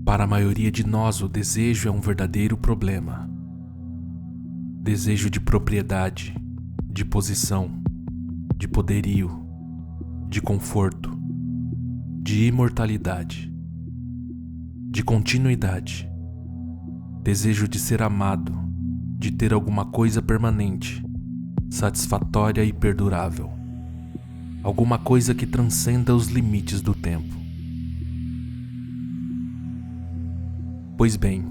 Para a maioria de nós, o desejo é um verdadeiro problema. Desejo de propriedade, de posição, de poderio, de conforto, de imortalidade, de continuidade. Desejo de ser amado, de ter alguma coisa permanente, satisfatória e perdurável. Alguma coisa que transcenda os limites do tempo. Pois bem,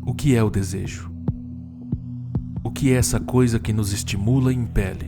o que é o desejo? O que é essa coisa que nos estimula e impele?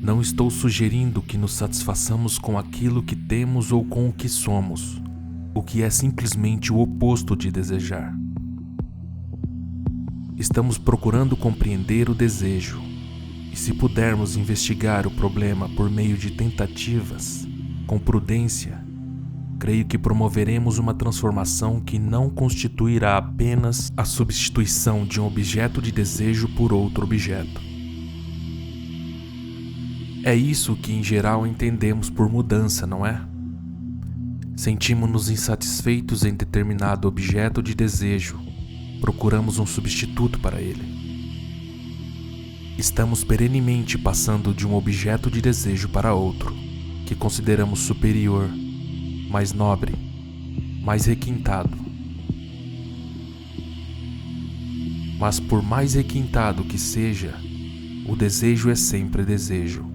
Não estou sugerindo que nos satisfaçamos com aquilo que temos ou com o que somos, o que é simplesmente o oposto de desejar. Estamos procurando compreender o desejo, e se pudermos investigar o problema por meio de tentativas, com prudência, creio que promoveremos uma transformação que não constituirá apenas a substituição de um objeto de desejo por outro objeto. É isso que em geral entendemos por mudança, não é? Sentimos-nos insatisfeitos em determinado objeto de desejo, procuramos um substituto para ele. Estamos perenemente passando de um objeto de desejo para outro, que consideramos superior, mais nobre, mais requintado. Mas por mais requintado que seja, o desejo é sempre desejo.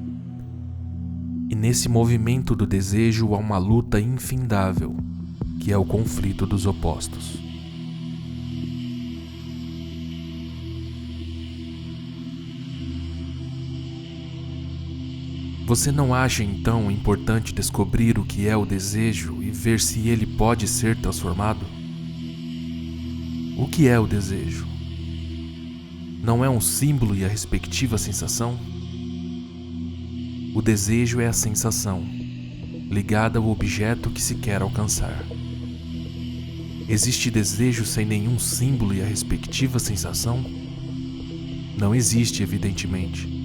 E nesse movimento do desejo há uma luta infindável, que é o conflito dos opostos. Você não acha então importante descobrir o que é o desejo e ver se ele pode ser transformado? O que é o desejo? Não é um símbolo e a respectiva sensação? O desejo é a sensação, ligada ao objeto que se quer alcançar. Existe desejo sem nenhum símbolo e a respectiva sensação? Não existe, evidentemente.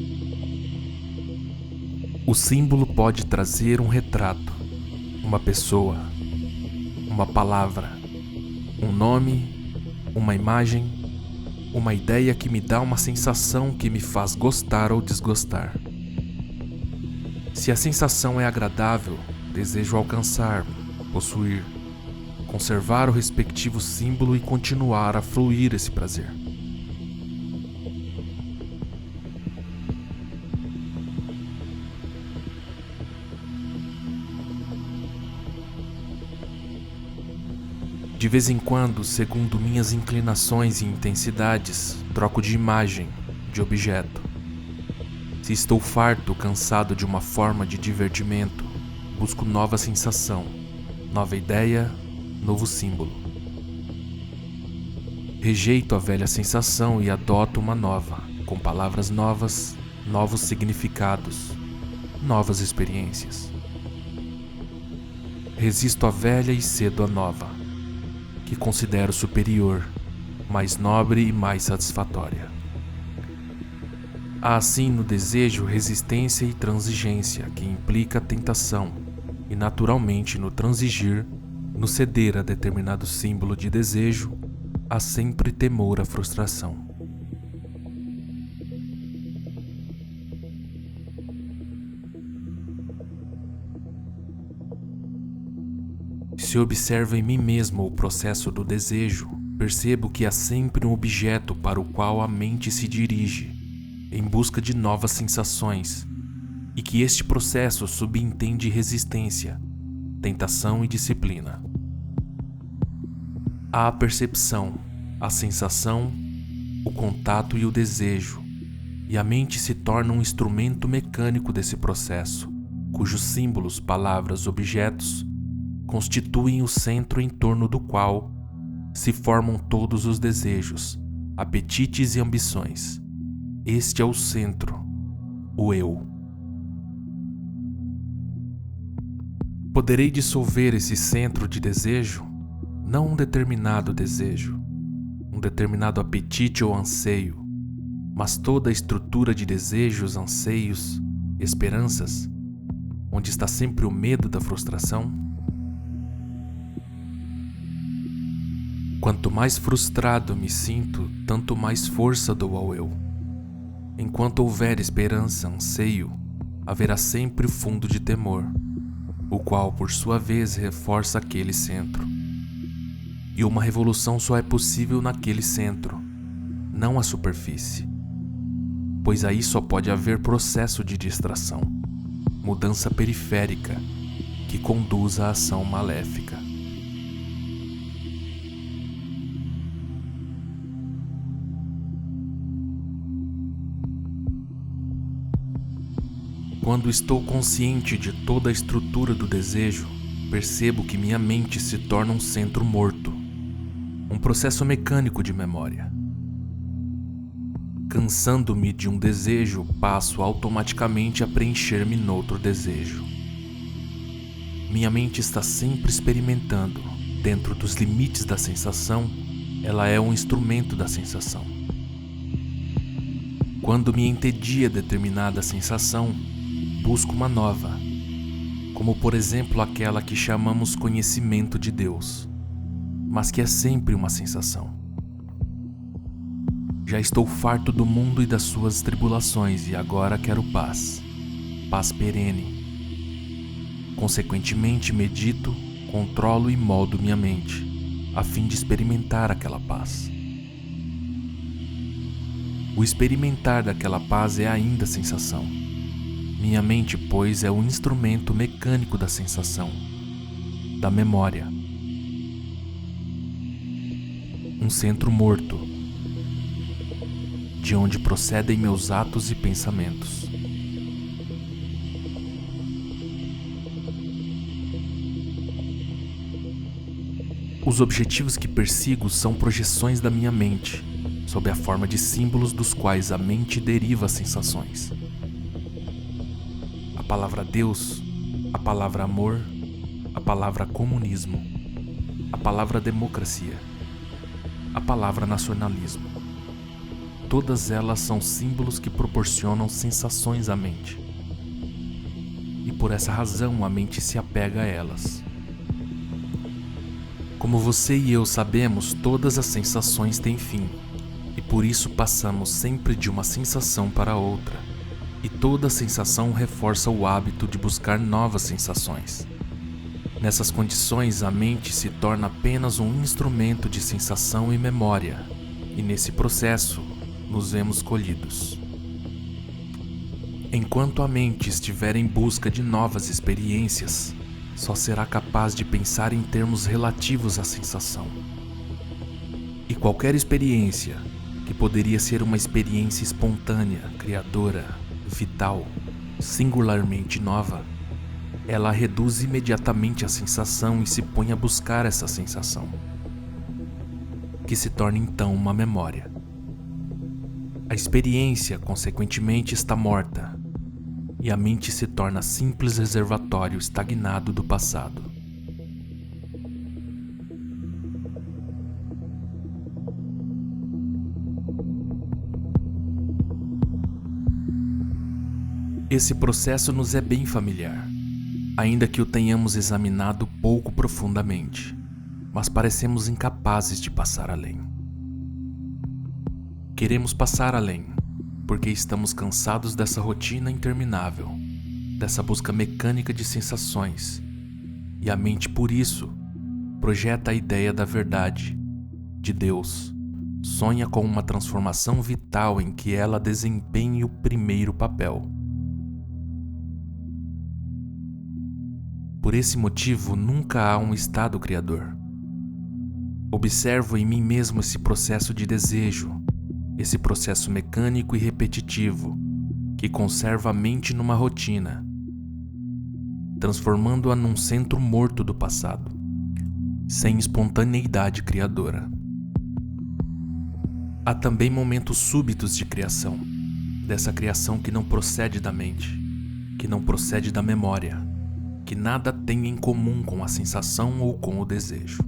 O símbolo pode trazer um retrato, uma pessoa, uma palavra, um nome, uma imagem, uma ideia que me dá uma sensação que me faz gostar ou desgostar. Se a sensação é agradável, desejo alcançar, possuir, conservar o respectivo símbolo e continuar a fluir esse prazer. De vez em quando, segundo minhas inclinações e intensidades, troco de imagem, de objeto. Se estou farto, cansado de uma forma de divertimento, busco nova sensação, nova ideia, novo símbolo. Rejeito a velha sensação e adoto uma nova, com palavras novas, novos significados, novas experiências. Resisto à velha e cedo à nova, que considero superior, mais nobre e mais satisfatória. Há assim no desejo resistência e transigência, que implica tentação, e naturalmente no transigir, no ceder a determinado símbolo de desejo, há sempre temor à frustração. Se observo em mim mesmo o processo do desejo, percebo que há sempre um objeto para o qual a mente se dirige, em busca de novas sensações, e que este processo subentende resistência, tentação e disciplina. Há a percepção, a sensação, o contato e o desejo, e a mente se torna um instrumento mecânico desse processo, cujos símbolos, palavras, objetos constituem o centro em torno do qual se formam todos os desejos, apetites e ambições. Este é o centro, o eu. Poderei dissolver esse centro de desejo, não um determinado desejo, um determinado apetite ou anseio, mas toda a estrutura de desejos, anseios, esperanças, onde está sempre o medo da frustração? Quanto mais frustrado me sinto, tanto mais força dou ao eu. Enquanto houver esperança, anseio, haverá sempre o fundo de temor, o qual, por sua vez, reforça aquele centro. E uma revolução só é possível naquele centro, não a superfície, pois aí só pode haver processo de distração, mudança periférica que conduz à ação maléfica. Quando estou consciente de toda a estrutura do desejo, percebo que minha mente se torna um centro morto, um processo mecânico de memória. Cansando-me de um desejo, passo automaticamente a preencher-me noutro desejo. Minha mente está sempre experimentando, dentro dos limites da sensação, ela é um instrumento da sensação. Quando me entedia determinada sensação, busco uma nova, como por exemplo aquela que chamamos conhecimento de Deus, mas que é sempre uma sensação. Já estou farto do mundo e das suas tribulações e agora quero paz, paz perene. Consequentemente, medito, controlo e moldo minha mente, a fim de experimentar aquela paz. O experimentar daquela paz é ainda sensação. Minha mente, pois, é o instrumento mecânico da sensação, da memória. Um centro morto, de onde procedem meus atos e pensamentos. Os objetivos que persigo são projeções da minha mente, sob a forma de símbolos dos quais a mente deriva as sensações. A palavra Deus, a palavra amor, a palavra comunismo, a palavra democracia, a palavra nacionalismo. Todas elas são símbolos que proporcionam sensações à mente. E por essa razão a mente se apega a elas. Como você e eu sabemos, todas as sensações têm fim, e por isso passamos sempre de uma sensação para outra, e toda sensação reforça o hábito de buscar novas sensações. Nessas condições, a mente se torna apenas um instrumento de sensação e memória, e nesse processo, nos vemos colhidos. Enquanto a mente estiver em busca de novas experiências, só será capaz de pensar em termos relativos à sensação. E qualquer experiência, que poderia ser uma experiência espontânea, criadora, vital, singularmente nova, ela reduz imediatamente a sensação e se põe a buscar essa sensação, que se torna então uma memória. A experiência, consequentemente, está morta, e a mente se torna simples reservatório estagnado do passado. Esse processo nos é bem familiar, ainda que o tenhamos examinado pouco profundamente, mas parecemos incapazes de passar além. Queremos passar além, porque estamos cansados dessa rotina interminável, dessa busca mecânica de sensações, e a mente, por isso, projeta a ideia da verdade, de Deus, sonha com uma transformação vital em que ela desempenhe o primeiro papel. Por esse motivo, nunca há um estado criador. Observo em mim mesmo esse processo de desejo, esse processo mecânico e repetitivo, que conserva a mente numa rotina, transformando-a num centro morto do passado, sem espontaneidade criadora. Há também momentos súbitos de criação, dessa criação que não procede da mente, que não procede da memória, que nada tem em comum com a sensação ou com o desejo.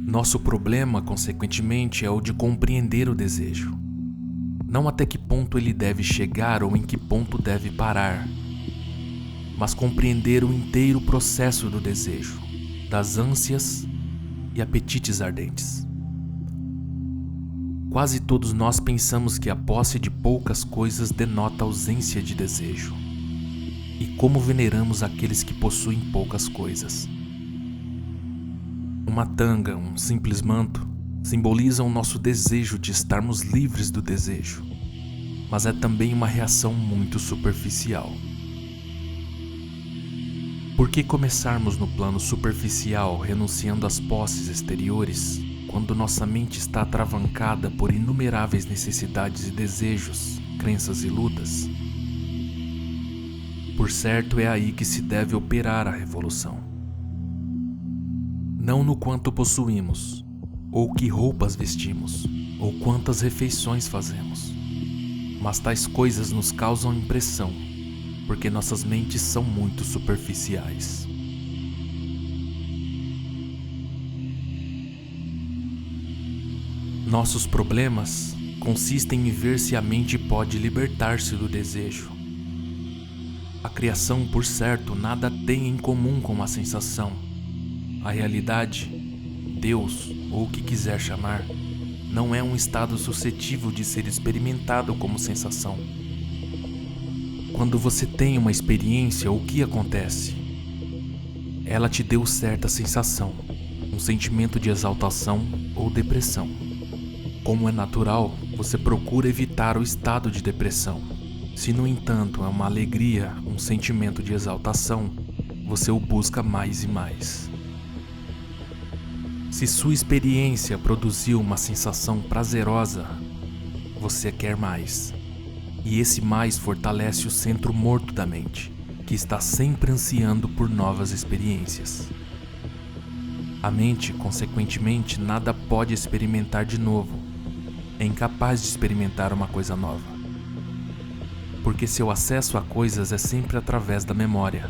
Nosso problema, consequentemente, é o de compreender o desejo. Não até que ponto ele deve chegar ou em que ponto deve parar, mas compreender o inteiro processo do desejo, das ânsias e apetites ardentes. Quase todos nós pensamos que a posse de poucas coisas denota ausência de desejo. E como veneramos aqueles que possuem poucas coisas. Uma tanga, um simples manto, simbolizam o nosso desejo de estarmos livres do desejo, mas é também uma reação muito superficial. Por que começarmos no plano superficial, renunciando às posses exteriores, quando nossa mente está atravancada por inumeráveis necessidades e desejos, crenças e lutas? Por certo, é aí que se deve operar a revolução. Não no quanto possuímos, ou que roupas vestimos, ou quantas refeições fazemos, mas tais coisas nos causam impressão, porque nossas mentes são muito superficiais. Nossos problemas consistem em ver se a mente pode libertar-se do desejo. A criação, por certo, nada tem em comum com a sensação. A realidade, Deus, ou o que quiser chamar, não é um estado suscetível de ser experimentado como sensação. Quando você tem uma experiência, o que acontece? Ela te deu certa sensação, um sentimento de exaltação ou depressão. Como é natural, você procura evitar o estado de depressão. Se, no entanto, é uma alegria, um sentimento de exaltação, você o busca mais e mais. Se sua experiência produziu uma sensação prazerosa, você quer mais. E esse mais fortalece o centro morto da mente, que está sempre ansiando por novas experiências. A mente, consequentemente, nada pode experimentar de novo. É incapaz de experimentar uma coisa nova. Porque seu acesso a coisas é sempre através da memória,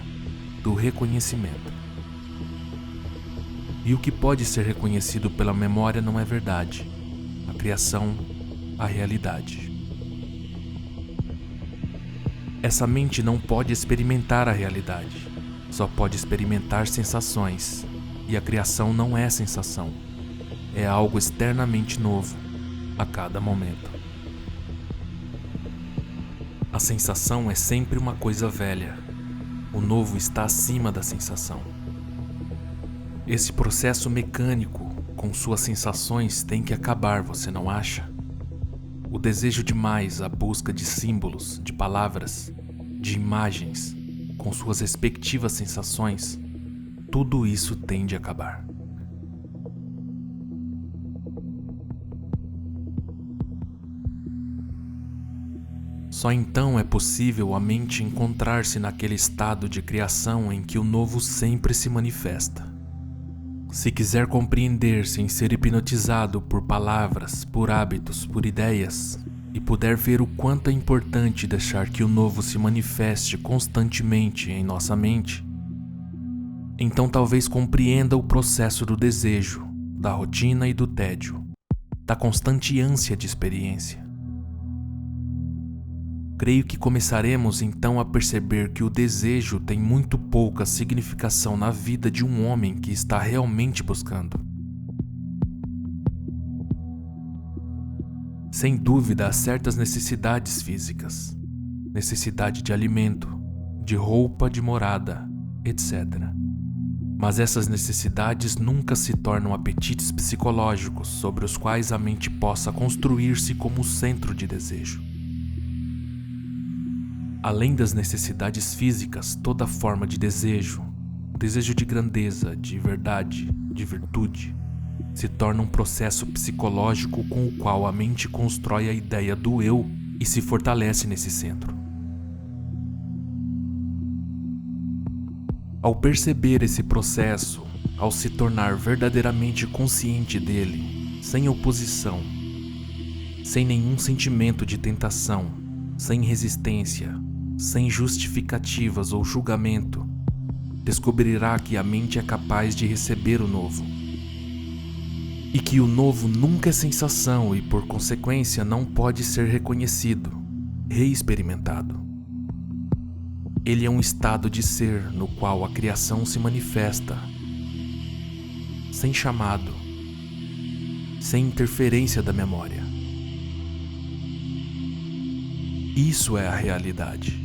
do reconhecimento. E o que pode ser reconhecido pela memória não é verdade, a criação, a realidade. Essa mente não pode experimentar a realidade, só pode experimentar sensações, e a criação não é sensação, é algo externamente novo, a cada momento. A sensação é sempre uma coisa velha. O novo está acima da sensação. Esse processo mecânico, com suas sensações, tem que acabar, você não acha? O desejo de mais, a busca de símbolos, de palavras, de imagens, com suas respectivas sensações, tudo isso tende a acabar. Só então é possível a mente encontrar-se naquele estado de criação em que o novo sempre se manifesta. Se quiser compreender sem ser hipnotizado por palavras, por hábitos, por ideias, e puder ver o quanto é importante deixar que o novo se manifeste constantemente em nossa mente, então talvez compreenda o processo do desejo, da rotina e do tédio, da constante ânsia de experiência. Creio que começaremos então a perceber que o desejo tem muito pouca significação na vida de um homem que está realmente buscando. Sem dúvida, há certas necessidades físicas, necessidade de alimento, de roupa, de morada, etc. Mas essas necessidades nunca se tornam apetites psicológicos sobre os quais a mente possa construir-se como o centro de desejo. Além das necessidades físicas, toda forma de desejo, desejo de grandeza, de verdade, de virtude, se torna um processo psicológico com o qual a mente constrói a ideia do eu e se fortalece nesse centro. Ao perceber esse processo, ao se tornar verdadeiramente consciente dele, sem oposição, sem nenhum sentimento de tentação, sem resistência, sem justificativas ou julgamento, descobrirá que a mente é capaz de receber o novo. e que o novo nunca é sensação e, por consequência, não pode ser reconhecido, reexperimentado. Ele é um estado de ser no qual a criação se manifesta, sem chamado, sem interferência da memória. Isso é a realidade.